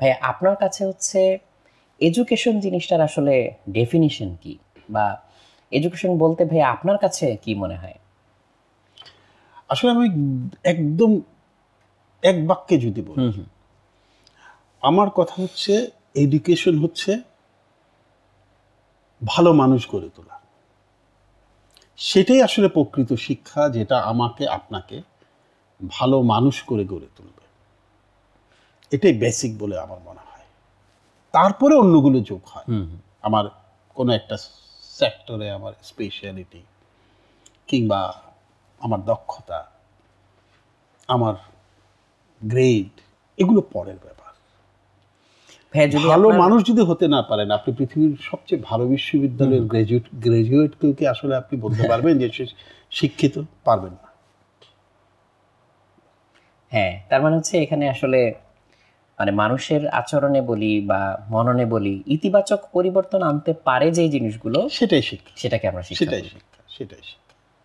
ভাই আপনার কাছে হচ্ছে এডুকেশন জিনিসটার আসলে ডেফিনিশন কি, বা এডুকেশন বলতে ভাই আপনার কাছে কি মনে হয়? আসলে আমি একদম এক বাক্যে যদি বলি, আমার কথা হচ্ছে এডুকেশন হচ্ছে ভালো মানুষ গড়ে তোলা। সেটাই আসলে প্রকৃত শিক্ষা, যেটা আমাকে আপনাকে ভালো মানুষ করে গড়ে তুলবে। এটাই বেসিক বলে আমার মনে হয়। তারপরে অন্যগুলো যোগ হয়। আমার কোনো একটা সেক্টরে আমার স্পেশালিটি, কিংবা আমার দক্ষতা, আমার গ্রেড, এগুলো পরের ব্যাপার। ভালো মানুষ যদি হতে না পারেন, আপনি পৃথিবীর সবচেয়ে ভালো বিশ্ববিদ্যালয়ের গ্রাজুয়েটকেও কি আসলে আপনি বলতে পারবেন যে সে শিক্ষিত? পারবেন না। হ্যাঁ, তার মানে হচ্ছে এখানে আসলে মানে মানুষের আচরণে বলি বা মননে বলি ইতিবাচক পরিবর্তন আনতে পারে যে জিনিসগুলো, সেটাই শিক্ষা, সেটাকে আমরা শিক্ষা সেটাই বলি। শিক্ষা, সেটাই শিক্ষা।